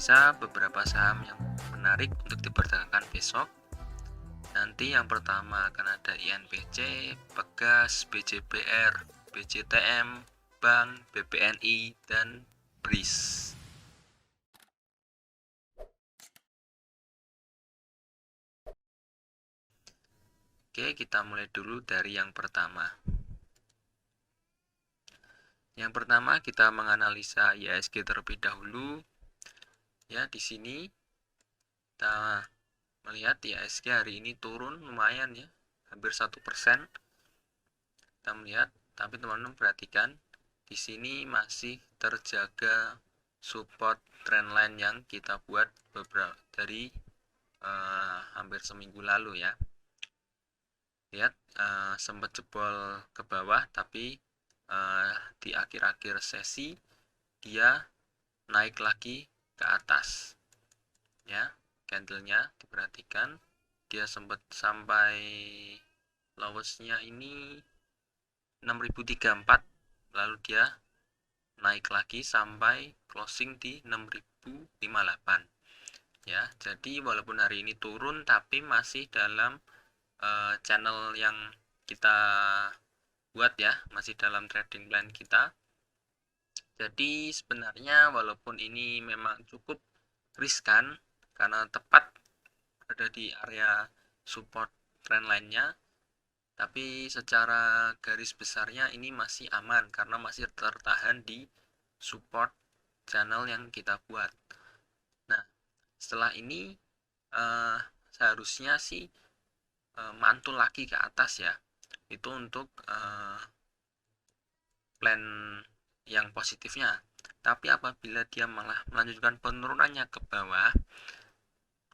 menganalisa beberapa saham yang menarik untuk diperdagangkan besok. Nanti yang pertama akan ada INBC, Pegas, BJBR, BJTM, Bank, BBNI, dan BRIS. Oke, kita mulai dulu dari yang pertama. Yang pertama kita menganalisa IHSG terlebih dahulu. Ya, di sini kita melihat IHSG hari ini turun lumayan ya, hampir 1%. Kita melihat, tapi teman-teman perhatikan di sini masih terjaga support trendline yang kita buat beberapa dari hampir seminggu lalu ya. Lihat sempat jebol ke bawah, tapi di akhir-akhir sesi dia naik lagi ke atas ya. Candlenya diperhatikan, dia sempat sampai lowestnya ini 6034, lalu dia naik lagi sampai closing di 6058 ya. Jadi walaupun hari ini turun tapi masih dalam channel yang kita buat ya, masih dalam trading plan kita. Jadi sebenarnya walaupun ini memang cukup riskan karena tepat ada di area support trendline-nya, tapi secara garis besarnya ini masih aman karena masih tertahan di support channel yang kita buat. Nah, setelah ini seharusnya sih mantul lagi ke atas ya. Itu untuk plan yang positifnya. Tapi apabila dia malah melanjutkan penurunannya ke bawah,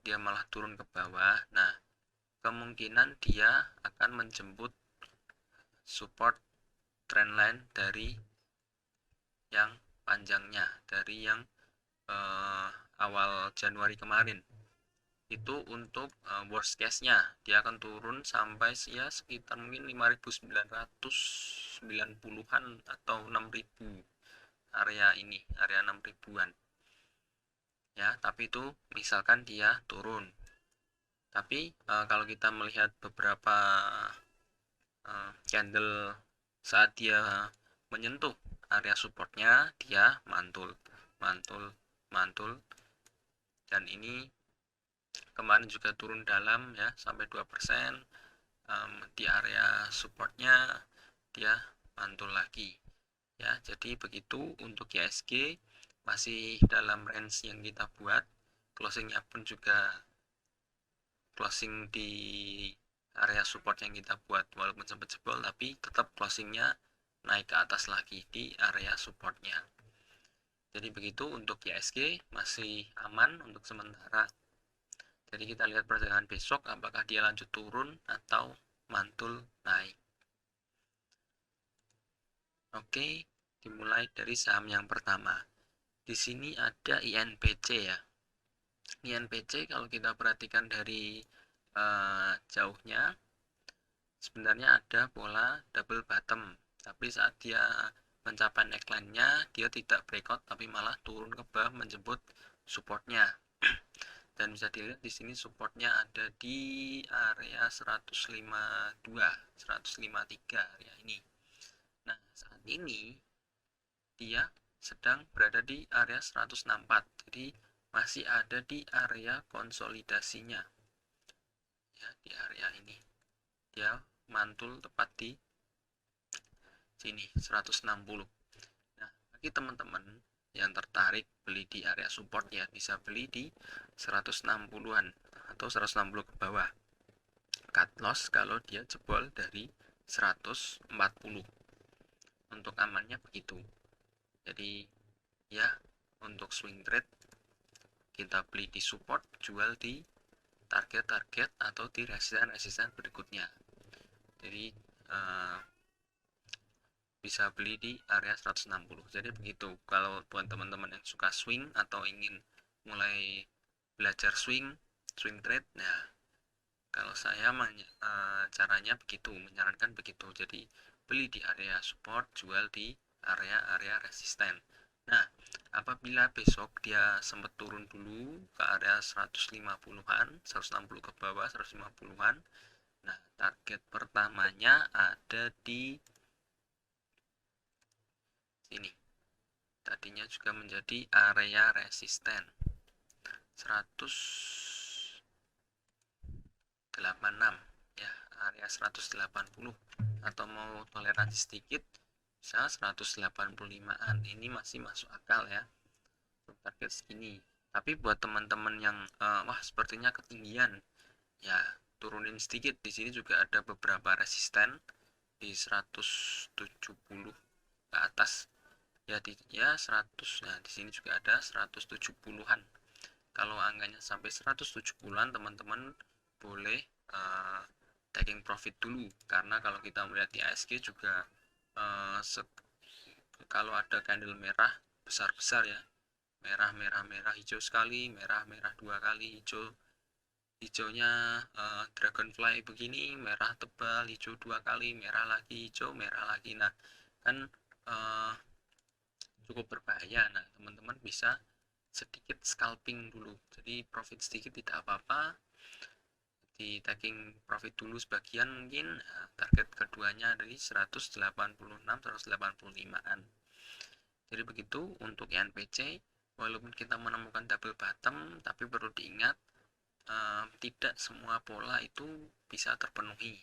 dia malah turun ke bawah, nah kemungkinan dia akan menjemput support trendline dari yang panjangnya, dari yang awal Januari kemarin. Itu untuk worst case-nya, dia akan turun sampai ya sekitar mungkin 5.990-an atau 6.000 area ini, area 6.000-an ya. Tapi itu misalkan dia turun. Tapi kalau kita melihat beberapa candle saat dia menyentuh area supportnya, dia mantul, dan ini kemarin juga turun dalam ya, sampai 2%. Di area supportnya dia mantul lagi ya. Jadi begitu untuk IHSG, masih dalam range yang kita buat, closingnya pun juga closing di area support yang kita buat, walaupun sempat jebol tapi tetap closingnya naik ke atas lagi di area supportnya. Jadi begitu untuk IHSG, masih aman untuk sementara. Jadi kita lihat perdagangan besok apakah dia lanjut turun atau mantul naik. Oke, dimulai dari saham yang pertama. Di sini ada INBC ya. INBC kalau kita perhatikan dari jauhnya, sebenarnya ada pola double bottom, tapi saat dia mencapai neckline-nya, dia tidak breakout tapi malah turun ke bawah menjemput supportnya. Dan bisa dilihat di sini supportnya ada di area 152, 153 area ini. Nah, saat ini dia sedang berada di area 164. Jadi masih ada di area konsolidasinya. Ya, di area ini. Dia mantul tepat di sini 160. Nah, bagi teman-teman yang tertarik beli di area support ya, bisa beli di 160-an atau 160 ke bawah. Cut loss kalau dia jebol dari 140. Untuk amannya begitu. Jadi ya, untuk swing trade kita beli di support, jual di target-target atau di resisten-resisten berikutnya. Jadi bisa beli di area 160. Jadi begitu kalau buat teman-teman yang suka swing atau ingin mulai belajar swing trade. Nah, kalau saya caranya begitu, menyarankan begitu. Jadi beli di area support, jual di area-area resisten. Nah, Apabila besok dia sempat turun dulu ke area 150-an, 160 ke bawah, 150-an. Nah, target pertamanya ada di sini. Tadinya juga menjadi area resisten 186 ya, area 180, atau mau toleransi sedikit bisa 185-an. Ini masih masuk akal ya, target segini. Tapi buat teman-teman yang wah sepertinya ketinggian, ya turunin sedikit. Di sini juga ada beberapa resisten di 170 ke atas ya, ya 100. Nah di sini juga ada 170-an. Kalau angkanya sampai 170-an, teman-teman boleh taking profit dulu, karena kalau kita melihat di ASG juga kalau ada candle merah besar-besar ya, merah merah merah hijau sekali, merah merah dua kali, hijau hijaunya dragonfly begini, merah tebal, hijau dua kali, merah lagi, hijau, merah lagi. Nah kan cukup berbahaya. Nah teman-teman bisa sedikit scalping dulu, jadi profit sedikit tidak apa-apa, di taking profit dulu sebagian mungkin. Nah, target keduanya dari 186 185-an. Jadi begitu untuk INPC. Walaupun kita menemukan double bottom, tapi perlu diingat tidak semua pola itu bisa terpenuhi,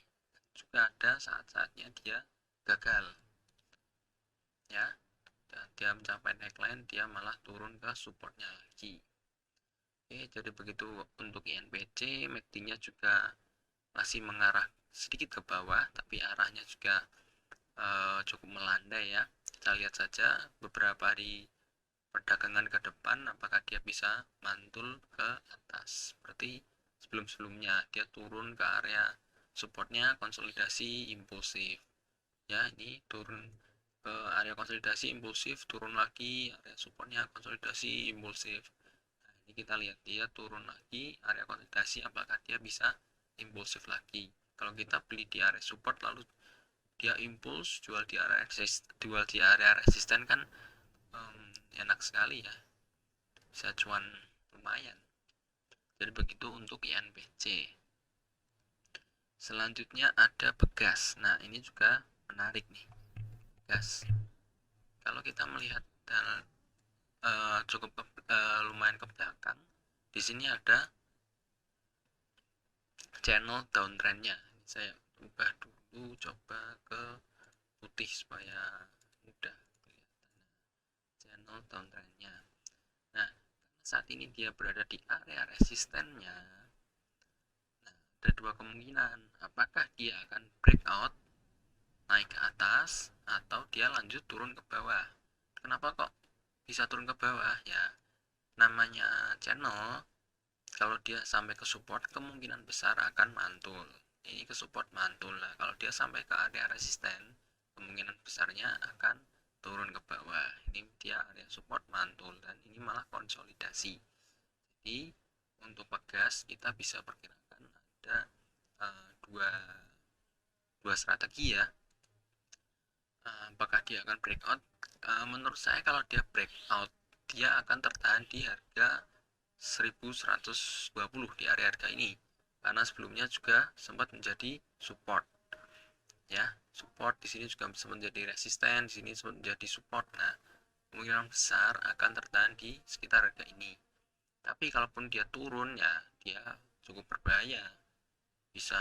juga ada saat-saatnya dia gagal ya. Dan dia mencapai neckline, dia malah turun ke supportnya lagi. Oke, jadi begitu untuk INPC. MACD-nya juga masih mengarah sedikit ke bawah, tapi arahnya juga cukup melandai ya. Kita lihat saja beberapa hari perdagangan ke depan, apakah dia bisa mantul ke atas seperti sebelum-sebelumnya. Dia turun ke area supportnya, konsolidasi impulsif ya, ini turun ke area konsolidasi impulsif, turun lagi, area supportnya konsolidasi impulsif. Nah, ini kita lihat dia turun lagi, area konsolidasi, apakah dia bisa impulsif lagi. Kalau kita beli di area support lalu dia impuls, jual di area resisten kan enak sekali ya, bisa cuan lumayan. Jadi begitu untuk INPC. Selanjutnya ada Pegas. Nah ini juga menarik nih, Pegas. Kalau kita melihat cukup lumayan ke belakang, di sini ada channel downtrendnya. Saya ubah dulu, coba ke putih supaya mudah kelihatan. Channel downtrendnya. Nah saat ini dia berada di area resistennya. Nah, ada dua kemungkinan, apakah dia akan breakout naik ke atas atau dia lanjut turun ke bawah. Kenapa kok bisa turun ke bawah? Ya namanya channel, kalau dia sampai ke support kemungkinan besar akan mantul. Ini ke support mantul lah. Kalau dia sampai ke area resisten, kemungkinan besarnya akan turun ke bawah. Ini dia area support mantul, dan ini malah konsolidasi. Jadi untuk Pegas kita bisa perkirakan ada dua strategi ya. Apakah dia akan breakout? Menurut saya kalau dia breakout, dia akan tertahan di harga 1120 di area harga ini, karena sebelumnya juga sempat menjadi support ya. Support di sini juga sempat menjadi resisten, di sini sempat menjadi support. Nah kemungkinan besar akan tertahan di sekitar harga ini. Tapi kalaupun dia turun ya, dia cukup berbahaya, bisa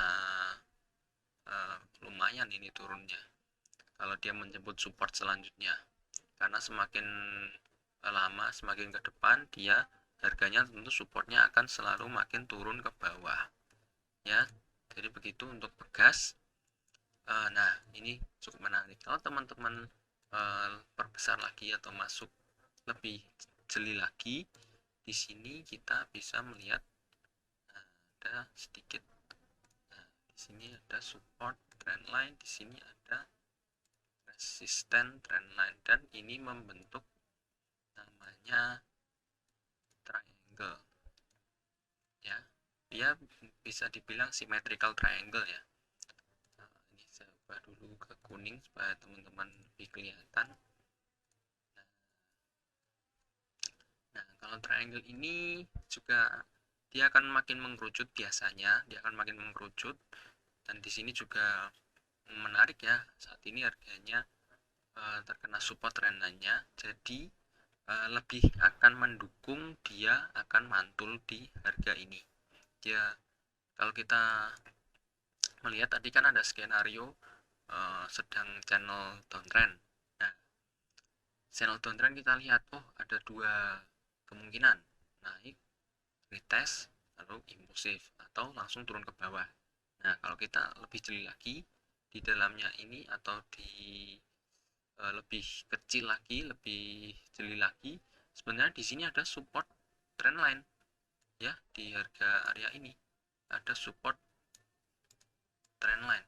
lumayan ini turunnya kalau dia menjemput support selanjutnya, karena semakin lama, semakin ke depan dia harganya tentu supportnya akan selalu makin turun ke bawah ya. Jadi begitu untuk Pegas. Nah ini cukup menarik kalau teman-teman perbesar lagi atau masuk lebih jeli lagi. Di sini kita bisa melihat ada sedikit, di sini ada support trendline, di sini ada resisten trendline, dan ini membentuk namanya triangle ya. Dia bisa dibilang symmetrical triangle ya. Nah, ini saya ubah dulu ke kuning supaya teman-teman lebih kelihatan. Nah, Kalau triangle ini juga dia akan makin mengerucut, biasanya dia akan makin mengerucut. Dan di sini juga menarik ya, saat ini harganya terkena support trendnya, jadi lebih akan mendukung dia akan mantul di harga ini. Ya, kalau kita melihat tadi kan ada skenario sedang channel downtrend. Nah, channel downtrend kita lihat, oh ada dua kemungkinan, naik, retest, lalu impulsif, atau langsung turun ke bawah. Nah, kalau kita lebih jeli lagi di dalamnya ini, atau di lebih kecil lagi, lebih jeli lagi, sebenarnya di sini ada support trendline ya, di harga area ini ada support trendline.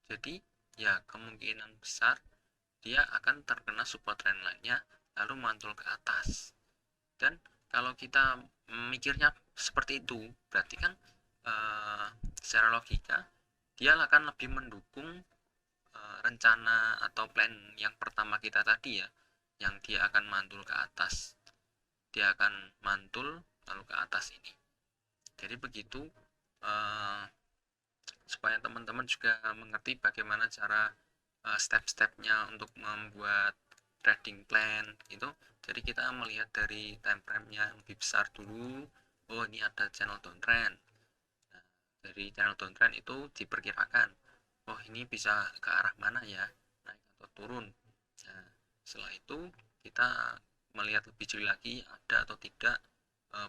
Jadi ya kemungkinan besar dia akan terkena support trendline-nya lalu mantul ke atas. Dan kalau kita mikirnya seperti itu, berarti kan secara logika dia akan lebih mendukung rencana atau plan yang pertama kita tadi ya, yang dia akan mantul ke atas, dia akan mantul lalu ke atas ini. Jadi begitu, supaya teman-teman juga mengerti bagaimana cara step-stepnya untuk membuat trading plan itu. Jadi kita melihat dari time frame-nya yang lebih besar dulu. Oh, ini ada channel downtrend. Nah, dari channel downtrend itu diperkirakan, oh ini bisa ke arah mana ya, naik atau turun. Nah, setelah itu kita melihat lebih jeli lagi ada atau tidak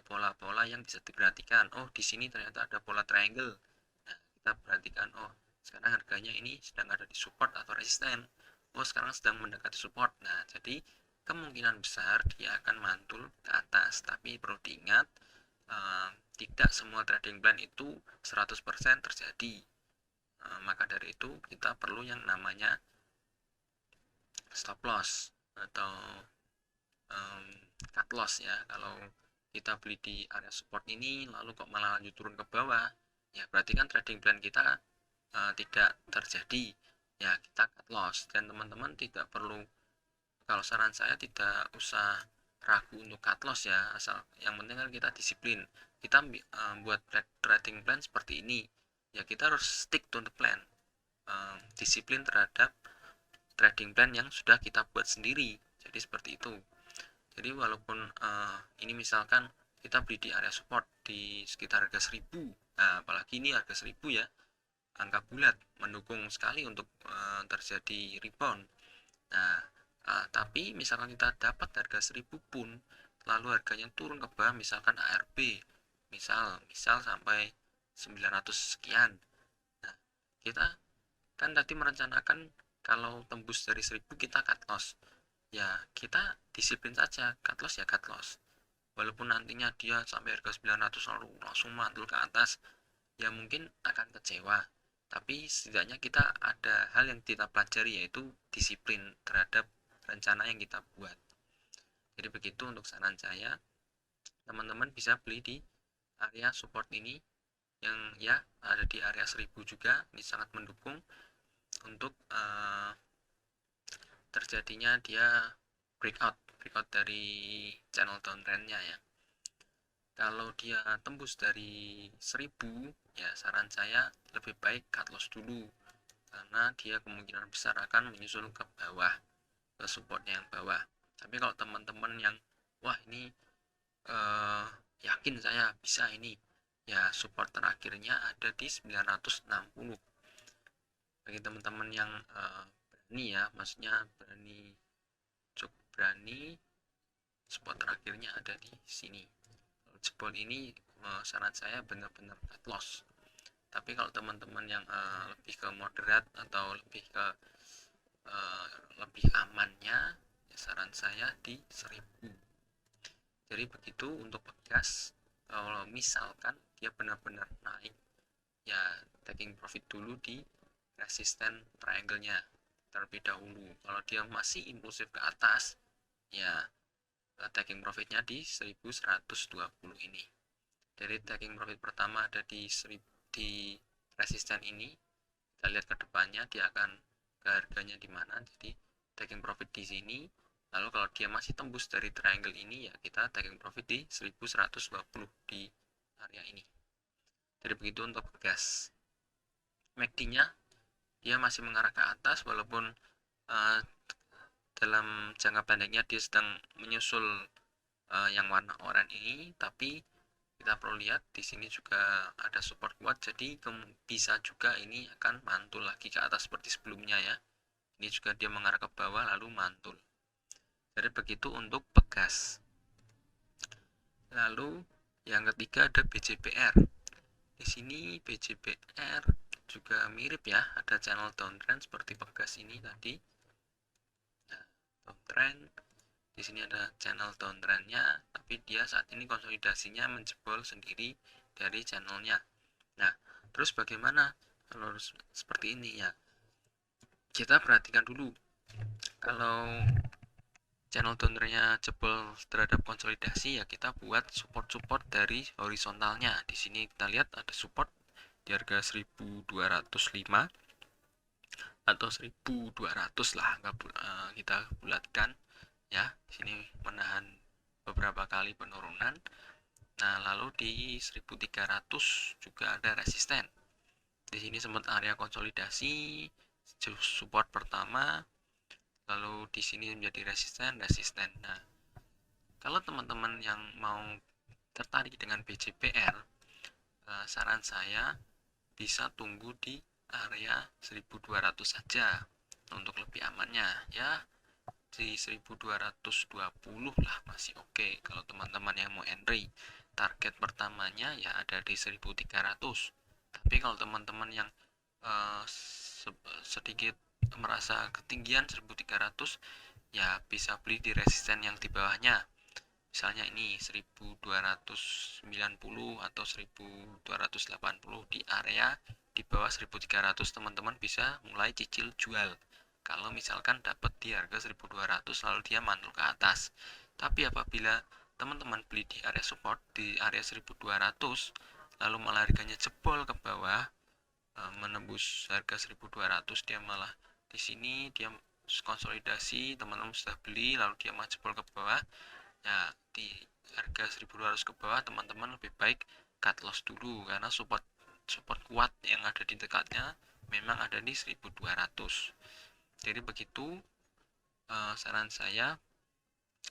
pola-pola yang bisa diperhatikan. Oh, di sini ternyata ada pola triangle. Nah, kita perhatikan, oh sekarang harganya ini sedang ada di support atau resisten. Oh, sekarang sedang mendekati support. Nah, jadi kemungkinan besar dia akan mantul ke atas. Tapi perlu diingat, tidak semua trading plan itu 100% terjadi. Maka dari itu kita perlu yang namanya stop loss atau cut loss ya. Kalau kita beli di area support ini lalu kok malah lanjut turun ke bawah, ya berarti kan trading plan kita tidak terjadi, ya kita cut loss. Dan teman-teman tidak perlu, kalau saran saya tidak usah ragu untuk cut loss ya, asal yang penting kan kita disiplin. Kita buat trading plan seperti ini ya, kita harus stick to the plan, disiplin terhadap trading plan yang sudah kita buat sendiri. Jadi seperti itu. Jadi walaupun ini misalkan kita beli di area support di sekitar harga 1000, nah apalagi ini harga 1000 ya, angka bulat mendukung sekali untuk terjadi rebound. Nah, tapi misalkan kita dapat harga 1000 pun lalu harganya turun ke bawah, misalkan ARB misal sampai 900 sekian. Nah, kita kan tadi merencanakan kalau tembus dari 1000 kita cut loss. Ya, kita disiplin saja, cut loss ya cut loss. Walaupun nantinya dia sampai harga 900 lalu langsung mantul ke atas, ya mungkin akan kecewa. Tapi setidaknya kita ada hal yang kita pelajari, yaitu disiplin terhadap rencana yang kita buat. Jadi begitu untuk saran saya, teman-teman bisa beli di area support ini yang ya ada di area 1000 juga. Ini sangat mendukung untuk terjadinya dia breakout dari channel downtrendnya ya. Kalau dia tembus dari 1000, ya saran saya lebih baik cut loss dulu, karena dia kemungkinan besar akan menyusul ke bawah, ke supportnya yang bawah. Tapi kalau teman-teman yang wah ini yakin saya bisa ini, ya support terakhirnya ada di 960. Bagi teman-teman yang berani ya, maksudnya cukup berani, support terakhirnya ada di sini. Jebol ini saran saya benar-benar cut loss. Tapi kalau teman-teman yang lebih ke moderat atau lebih ke lebih amannya, ya saran saya di 1000. Jadi begitu untuk pegas. Kalau misalkan dia benar-benar naik, ya taking profit dulu di resisten triangle-nya terlebih dahulu. Kalau dia masih impulsif ke atas, ya taking profitnya di 1120 ini. Jadi taking profit pertama ada di resisten ini. Kita lihat ke depannya dia akan ke harganya di mana. Jadi taking profit di sini, Lalu kalau dia masih tembus dari triangle ini, ya kita taking profit di 1120 di area ini. Jadi begitu untuk gas. MACD-nya dia masih mengarah ke atas, walaupun uh, dalam jangka pendeknya dia sedang menyusul yang warna oranye ini, tapi kita perlu lihat di sini juga ada support kuat, jadi bisa juga ini akan mantul lagi ke atas seperti sebelumnya ya. Ini juga dia mengarah ke bawah lalu mantul. Jadi begitu untuk pegas. Lalu yang ketiga ada BJPR. Di sini BJPR juga mirip ya, ada channel downtrend seperti pegas ini tadi. Nah, downtrend. Di sini ada channel downtrendnya, tapi dia saat ini konsolidasinya menjebol sendiri dari channelnya. Nah, terus bagaimana kalau seperti ini ya? Kita perhatikan dulu. Kalau channel downtrendnya jebol terhadap konsolidasi, ya kita buat support-support dari horizontalnya. Di sini kita lihat ada support di harga 1205 atau 1200 lah, kita bulatkan ya. Di sini menahan beberapa kali penurunan. Nah, lalu di 1300 juga ada resisten. Di sini sempat area konsolidasi, support pertama, lalu di sini menjadi resisten. Nah, kalau teman-teman yang mau tertarik dengan BJPR, saran saya bisa tunggu di area 1200 saja untuk lebih amannya ya. Di 1220 lah masih oke. Kalau teman-teman yang mau entry, target pertamanya ya ada di 1300. Tapi kalau teman-teman yang sedikit merasa ketinggian 1300, ya bisa beli di resisten yang di bawahnya. Misalnya ini 1290 atau 1280, di area di bawah 1300 teman-teman bisa mulai cicil jual. Kalau misalkan dapat di harga 1200 lalu dia mantul ke atas. Tapi apabila teman-teman beli di area support di area 1200 lalu malah harganya jebol ke bawah, menembus harga 1200, dia malah di sini dia konsolidasi, teman-teman sudah beli lalu dia malah jebol ke bawah. Ya, di harga 1200 ke bawah teman-teman lebih baik cut loss dulu, karena support kuat yang ada di dekatnya memang ada di 1200. Jadi begitu saran saya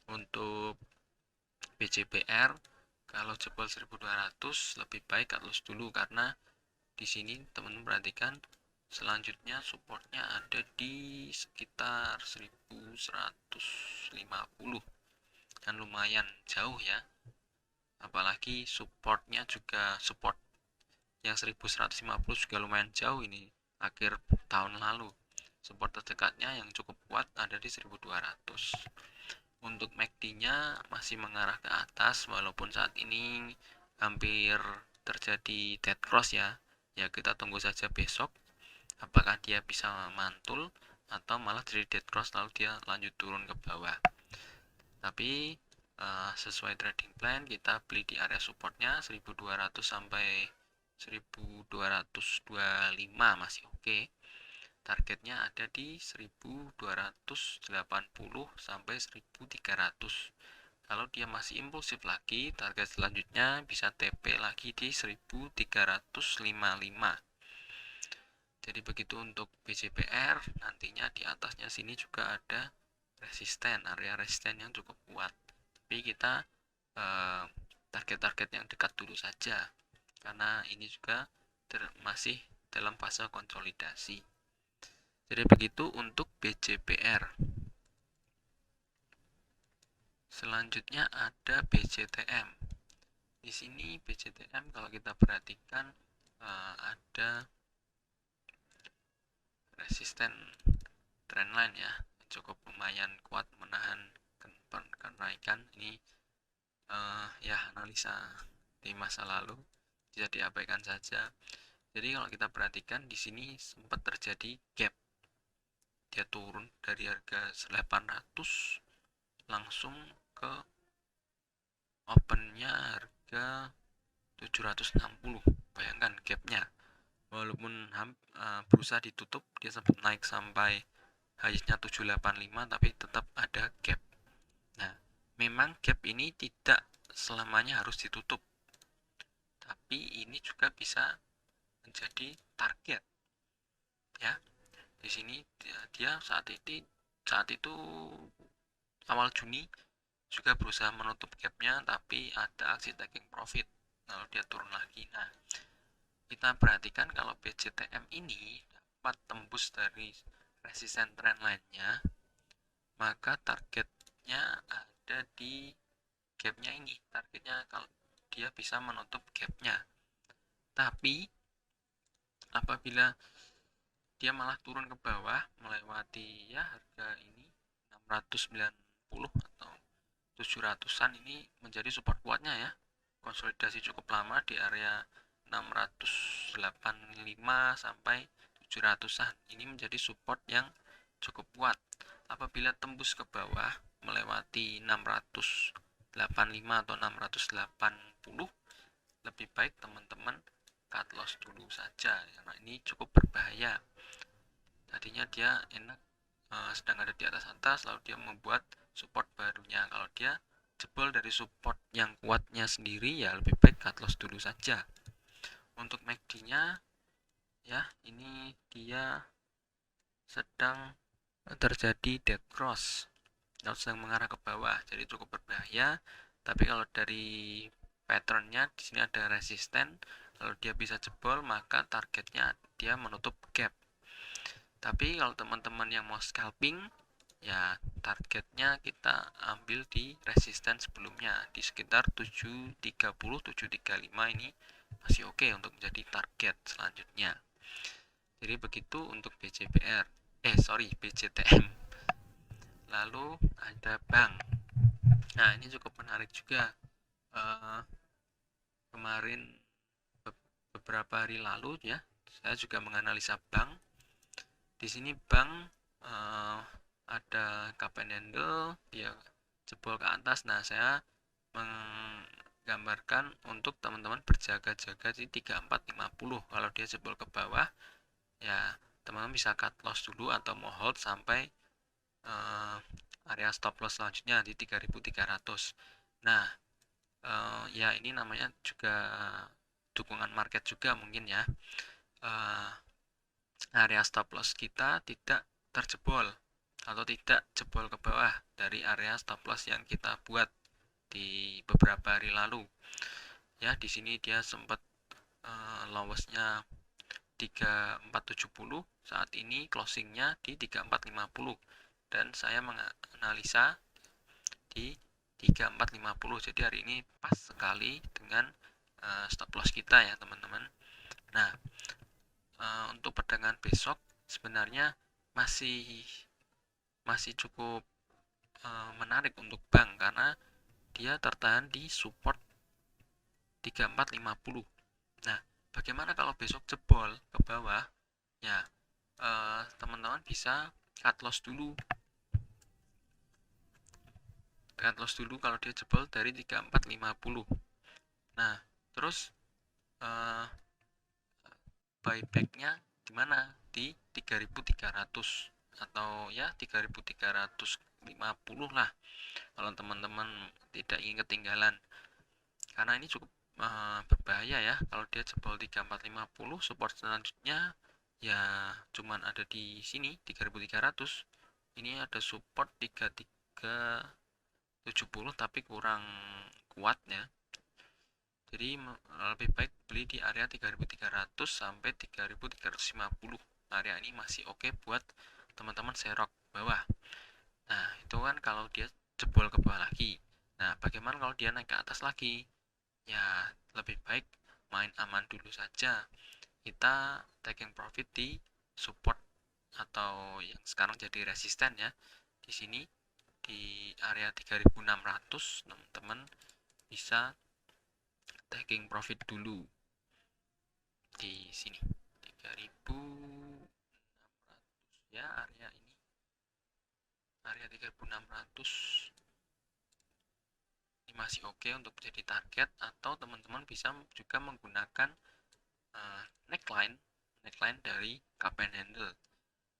untuk BJPR. Kalau jebol 1200 lebih baik cut loss dulu, karena di sini teman-teman perhatikan selanjutnya supportnya ada di sekitar 1150, kan lumayan jauh ya. Apalagi supportnya juga support yang 1150 juga lumayan jauh, ini akhir tahun lalu. Support terdekatnya yang cukup kuat ada di 1200. Untuk MACD-nya masih mengarah ke atas, walaupun saat ini hampir terjadi dead cross ya. Ya kita tunggu saja besok apakah dia bisa mantul atau malah jadi dead cross lalu dia lanjut turun ke bawah. Tapi sesuai trading plan kita beli di area supportnya 1200 sampai 1225 masih oke. Targetnya ada di 1280 sampai 1300. Kalau dia masih impulsif lagi, target selanjutnya bisa TP lagi di 1355. Jadi begitu untuk BJPR. Nantinya di atasnya sini juga ada resisten, area resisten yang cukup kuat. Tapi kita target-target yang dekat dulu saja, karena ini juga masih dalam fase konsolidasi. Jadi begitu untuk BJPR. Selanjutnya ada BJTM. Di sini BJTM kalau kita perhatikan ada resisten trendline ya, cukup lumayan kuat menahan kenaikan. Ini ya analisa di masa lalu bisa diabaikan saja. Jadi kalau kita perhatikan di sini sempat terjadi gap, dia turun dari harga 800 langsung ke opennya harga 760. Bayangkan gapnya, walaupun berusaha ditutup dia sempat naik sampai highest-nya 785, tapi tetap ada gap. Nah, memang gap ini tidak selamanya harus ditutup, tapi ini juga bisa menjadi target ya. Di sini dia saat itu awal Juni juga berusaha menutup gapnya, tapi ada aksi taking profit lalu dia turun lagi. Nah, kita perhatikan kalau BCTM ini dapat tembus dari resisten trend lainnya, maka targetnya ada di gapnya ini. Targetnya kalau dia bisa menutup gapnya, tapi apabila dia malah turun ke bawah melewati ya harga ini 690 atau 700-an, ini menjadi support kuatnya ya. Konsolidasi cukup lama di area 685 sampai 700-an. Ini menjadi support yang cukup kuat. Apabila tembus ke bawah melewati 685 atau 680, lebih baik teman-teman cut loss dulu saja karena ini cukup berbahaya. Tadinya dia enak, sedang ada di atas lalu dia membuat support barunya. Kalau dia jebol dari support yang kuatnya sendiri, ya lebih baik cut loss dulu saja. Untuk MACD-nya ya, ini dia sedang terjadi dead cross atau sedang mengarah ke bawah, jadi cukup berbahaya. Tapi kalau dari patternnya di sini ada resisten, kalau dia bisa jebol maka targetnya dia menutup gap. Tapi kalau teman-teman yang mau scalping, ya targetnya kita ambil di resisten sebelumnya di sekitar 730 735, ini masih oke untuk menjadi target selanjutnya. Jadi begitu untuk BCTM. Lalu ada bank. Nah, ini cukup menarik juga. Kemarin beberapa hari lalu ya, saya juga menganalisa bank. Di sini bank ada cup and handle, dia jebol ke atas. Nah, saya menggambarkan untuk teman-teman berjaga-jaga di 3450. Kalau dia jebol ke bawah, ya teman-teman bisa cut loss dulu atau mau hold sampai area stop loss selanjutnya di 3300. Nah, ya ini namanya juga dukungan market juga mungkin ya. Area stop loss kita tidak terjebol atau tidak jebol ke bawah dari area stop loss yang kita buat di beberapa hari lalu. Ya, di sini dia sempat lowestnya 3470, saat ini closingnya di 3450 dan saya menganalisa di 3450. Jadi hari ini pas sekali dengan stop loss kita ya teman-teman. Nah, untuk perdagangan besok sebenarnya masih cukup menarik untuk bank karena dia tertahan di support 3450. Nah, bagaimana kalau besok jebol ke bawah? Ya, teman-teman bisa cut loss dulu. Cut loss dulu kalau dia jebol dari 3450. Nah, terus buybacknya gimana? Di 3300 atau ya 3350 lah, kalau teman-teman tidak ingin ketinggalan. Karena ini cukup berbahaya ya, kalau dia jebol 3450, support selanjutnya ya cuman ada di sini 3300. Ini ada support 3370 tapi kurang kuat ya. Jadi lebih baik beli di area 3300 sampai 3350. Area ini masih oke buat teman-teman serok bawah. Nah, itu kan kalau dia jebol ke bawah lagi. Nah, bagaimana kalau dia naik ke atas lagi? Ya, lebih baik main aman dulu saja. Kita taking profit di support atau yang sekarang jadi resisten ya. Di sini di area 3600 teman-teman bisa taking profit dulu di sini 3600 ya. Area 3600 ini masih oke untuk menjadi target, atau teman-teman bisa juga menggunakan neckline dari cup and handle.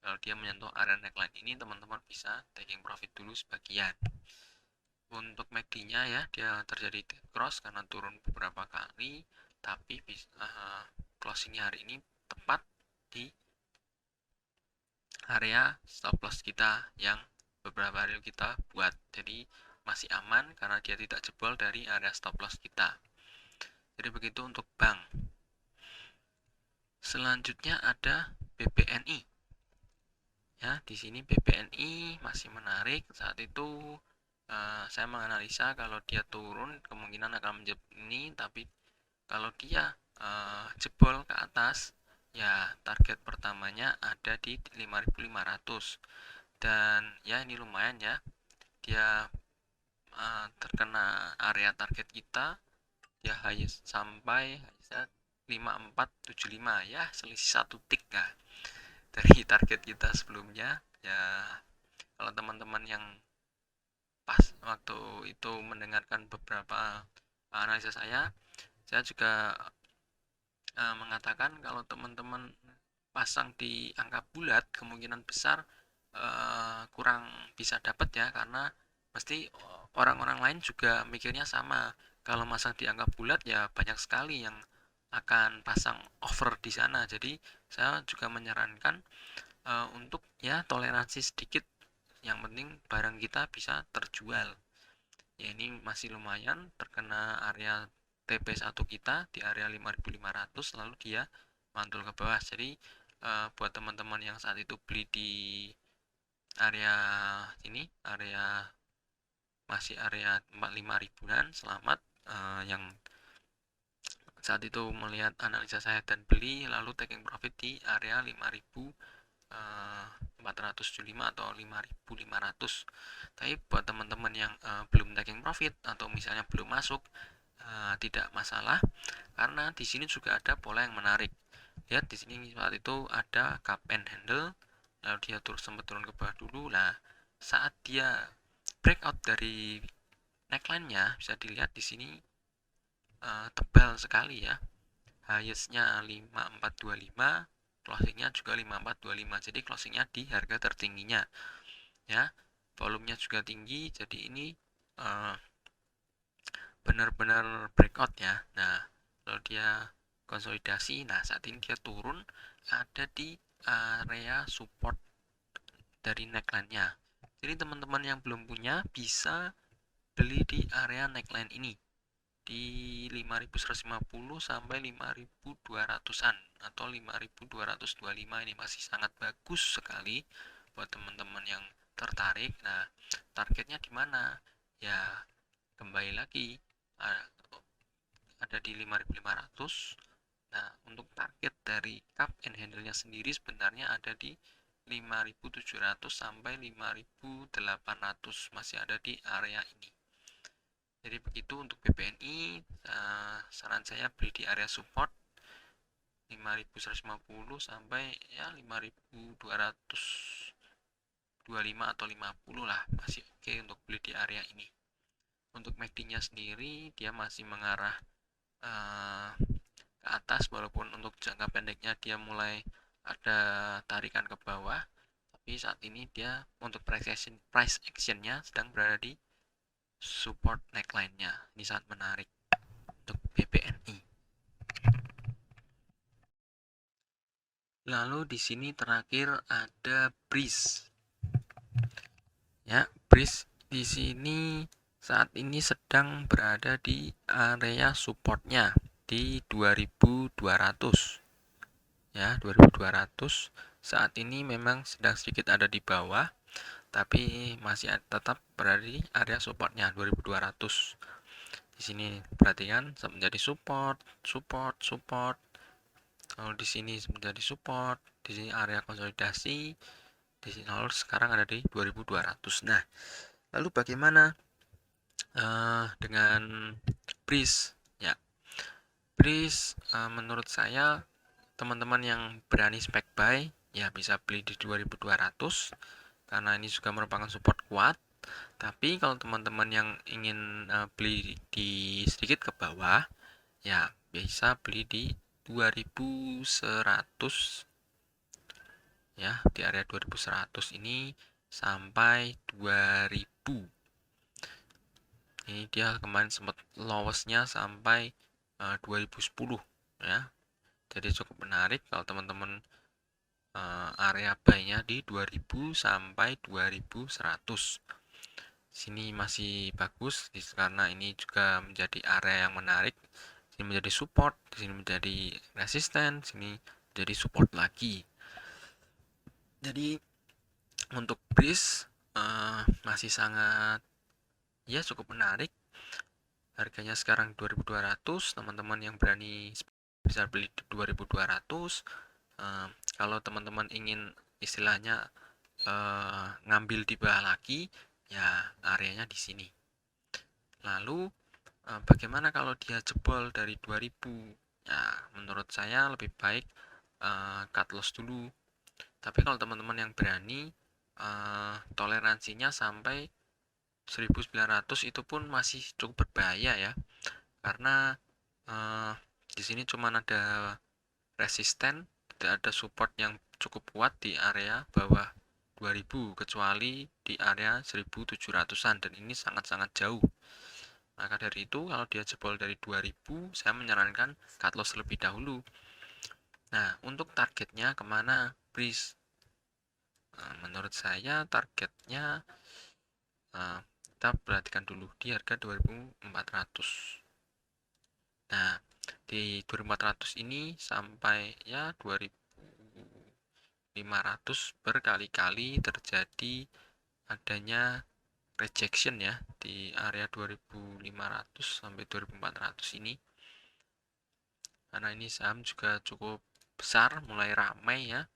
Kalau dia menyentuh area neckline ini, teman-teman bisa taking profit dulu sebagian. Untuk MACD-nya ya, dia terjadi cross karena turun beberapa kali, tapi closingnya hari ini tepat di area stop loss kita yang beberapa hari kita buat. Jadi masih aman karena dia tidak jebol dari area stop loss kita. Jadi begitu untuk bank. Selanjutnya ada BBNI. Ya, di sini BBNI masih menarik. Saat itu saya menganalisa kalau dia turun kemungkinan akan menjebol ini, tapi kalau dia jebol ke atas, ya target pertamanya ada di 5.500. Dan ya ini lumayan ya, dia terkena area target kita, dia highest sampai 5475, ya selisih 1 tick ya dari target kita sebelumnya. Ya kalau teman-teman yang pas waktu itu mendengarkan beberapa analisa saya juga mengatakan kalau teman-teman pasang di angka bulat kemungkinan besar kurang bisa dapat ya, karena pasti orang-orang lain juga mikirnya sama. Kalau masang di angka bulat ya banyak sekali yang akan pasang over di sana. Jadi saya juga menyarankan untuk ya toleransi sedikit, yang penting barang kita bisa terjual. Ya ini masih lumayan terkena area TP1 kita di area 5.500, lalu dia mantul ke bawah. Jadi buat teman-teman yang saat itu beli di area ini, masih area 45 ribuan, selamat. Yang saat itu melihat analisa saya dan beli lalu taking profit di area 5.475 atau 5.500. Tapi buat teman-teman yang belum taking profit atau misalnya belum masuk, tidak masalah, karena di sini juga ada pola yang menarik. Lihat di sini saat itu ada cup and handle, lalu dia sempat turun ke bawah dulu. Nah, saat dia breakout dari neckline-nya bisa dilihat di sini tebal sekali ya. Highest-nya 5425, closingnya juga 5425. Jadi closingnya di harga tertingginya ya. Volumenya juga tinggi, jadi ini benar-benar breakout ya. Nah, kalau dia konsolidasi, nah saat ini dia turun ada di area support dari neckline-nya. Jadi teman-teman yang belum punya bisa beli di area neckline ini di 5.150 sampai 5.200-an atau 5.225. Ini masih sangat bagus sekali buat teman-teman yang tertarik. Nah, targetnya di mana? Ya, kembali lagi ada di 5.500. Nah, untuk target dari cup and handle-nya sendiri sebenarnya ada di 5.700 sampai 5.800, masih ada di area ini. Jadi begitu untuk BBNI, saran saya beli di area support 5.150 sampai ya 5.225 atau 50 lah, masih oke untuk beli di area ini. Untuk MACD-nya sendiri dia masih mengarah ke atas, walaupun untuk jangka pendeknya dia mulai ada tarikan ke bawah, tapi saat ini dia untuk price action-nya sedang berada di support neckline-nya. Ini sangat menarik untuk BBNI. Lalu di sini terakhir ada BRIS. Ya, BRIS di sini saat ini sedang berada di area supportnya di 2200. Ya, 2200 saat ini memang sedang sedikit ada di bawah, tapi masih tetap berada di area supportnya 2200. Di sini perhatikan menjadi support. Lalu di sini menjadi support, di sini area konsolidasi, di sini lalu sekarang ada di 2200. Nah, lalu bagaimana dengan BRIS? Ya, BRIS menurut saya teman-teman yang berani spek buy ya bisa beli di 2200 karena ini juga merupakan support kuat. Tapi kalau teman-teman yang ingin beli di sedikit ke bawah ya bisa beli di 2100 ya, di area 2100 ini sampai 2000. Ini dia kemarin sempat lowesnya sampai 2010 ya. Jadi cukup menarik kalau teman-teman area buy-nya di 2000 sampai 2100. Sini masih bagus karena ini juga menjadi area yang menarik. Sini menjadi support, sini menjadi resisten, sini menjadi support lagi. Jadi untuk BRIS masih sangat ya cukup menarik. Harganya sekarang 2200, teman-teman yang berani bisa beli di 2200. Kalau teman-teman ingin istilahnya ngambil di bawah lagi, ya areanya di sini. Lalu bagaimana kalau dia jebol dari 2000? Ya, menurut saya lebih baik cut loss dulu. Tapi kalau teman-teman yang berani, toleransinya sampai 1900 itu pun masih cukup berbahaya ya, karena di sini cuma ada resisten, tidak ada support yang cukup kuat di area bawah 2000 kecuali di area 1700-an, dan ini sangat-sangat jauh. Maka dari itu kalau dia jebol dari 2000, saya menyarankan cut loss lebih dahulu. Nah, untuk targetnya kemana, please? Menurut saya targetnya kita perhatikan dulu di harga 2400. Nah, di 2400 ini sampai ya 2500 berkali-kali terjadi adanya rejection ya di area 2500 sampai 2400 ini, karena ini saham juga cukup besar, mulai ramai ya,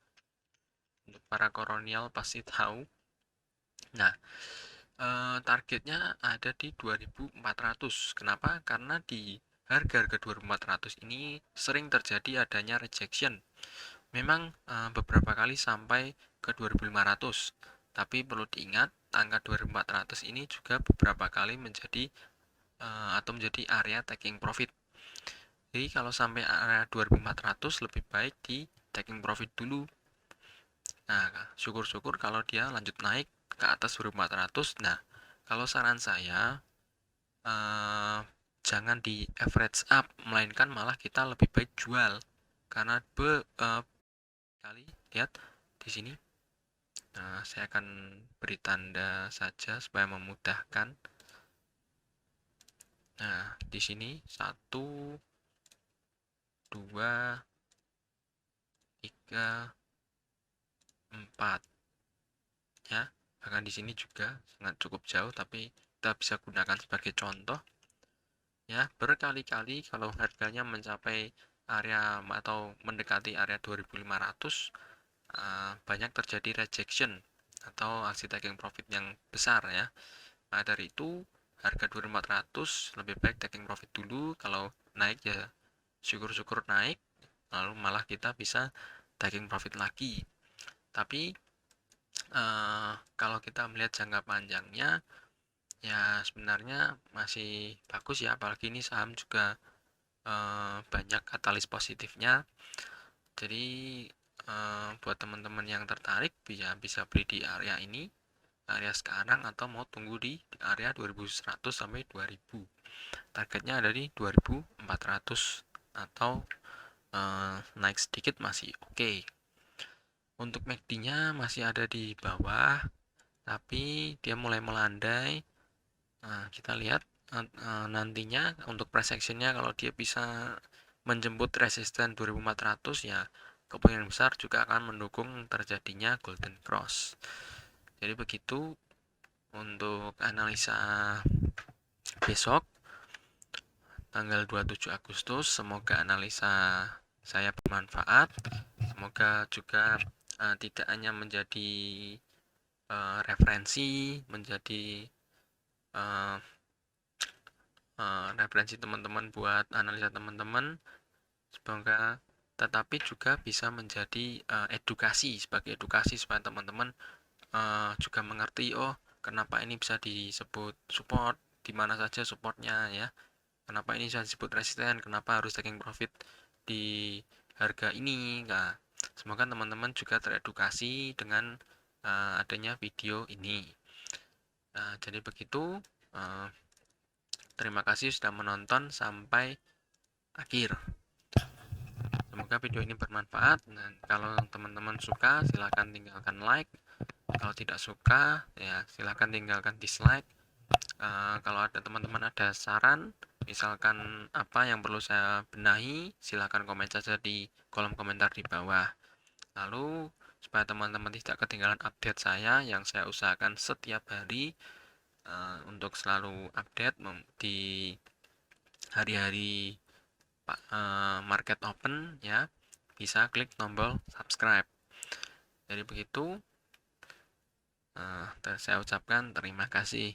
untuk para kolonial pasti tahu. Nah, targetnya ada di 2400. Kenapa? Karena di harga-harga 2400 ini sering terjadi adanya rejection. Memang beberapa kali sampai ke 2500, tapi perlu diingat angka 2400 ini juga beberapa kali menjadi atau menjadi area taking profit. Jadi kalau sampai area 2400 lebih baik di taking profit dulu. Nah, syukur-syukur kalau dia lanjut naik ke atas 2400. Nah, kalau saran saya jangan di average up, melainkan malah kita lebih baik jual, karena kali lihat di sini. Nah, saya akan beri tanda saja supaya memudahkan. Nah, di sini 1, 2, 3, 4 ya. Bahkan di sini juga sangat cukup jauh, tapi kita bisa gunakan sebagai contoh ya. Berkali-kali kalau harganya mencapai area atau mendekati area 2500, banyak terjadi rejection atau aksi taking profit yang besar ya. Maka dari itu harga 2400 lebih baik taking profit dulu. Kalau naik ya syukur-syukur naik, lalu malah kita bisa taking profit lagi. Tapi kalau kita melihat jangka panjangnya ya sebenarnya masih bagus ya, apalagi ini saham juga banyak katalis positifnya. Jadi buat teman-teman yang tertarik bisa beli di area ini, area sekarang, atau mau tunggu di area 2100 sampai 2000. Targetnya ada di 2400 atau naik sedikit masih oke. Untuk MACD-nya masih ada di bawah, tapi dia mulai melandai. Nah, kita lihat nantinya untuk price action-nya, kalau dia bisa menjemput resisten 2400 ya kemungkinan besar juga akan mendukung terjadinya golden cross. Jadi begitu untuk analisa besok tanggal 27 Agustus. Semoga analisa saya bermanfaat. Semoga juga tidak hanya menjadi referensi, menjadi referensi teman-teman buat analisa teman-teman. Semoga tetapi juga bisa menjadi edukasi, sebagai edukasi supaya teman-teman juga mengerti, oh kenapa ini bisa disebut support, di mana saja supportnya ya, kenapa ini bisa disebut resisten, kenapa harus taking profit di harga ini. Nah, semoga teman-teman juga teredukasi dengan adanya video ini. Nah, jadi begitu. Terima kasih sudah menonton sampai akhir. Semoga video ini bermanfaat. Dan kalau teman-teman suka, silahkan tinggalkan like. Kalau tidak suka, ya silahkan tinggalkan dislike. Kalau ada teman-teman ada saran, misalkan apa yang perlu saya benahi, silahkan komen saja di kolom komentar di bawah. Lalu, supaya teman-teman tidak ketinggalan update saya yang saya usahakan setiap hari untuk selalu update di hari-hari market open, ya bisa klik tombol subscribe. Jadi begitu, saya ucapkan terima kasih.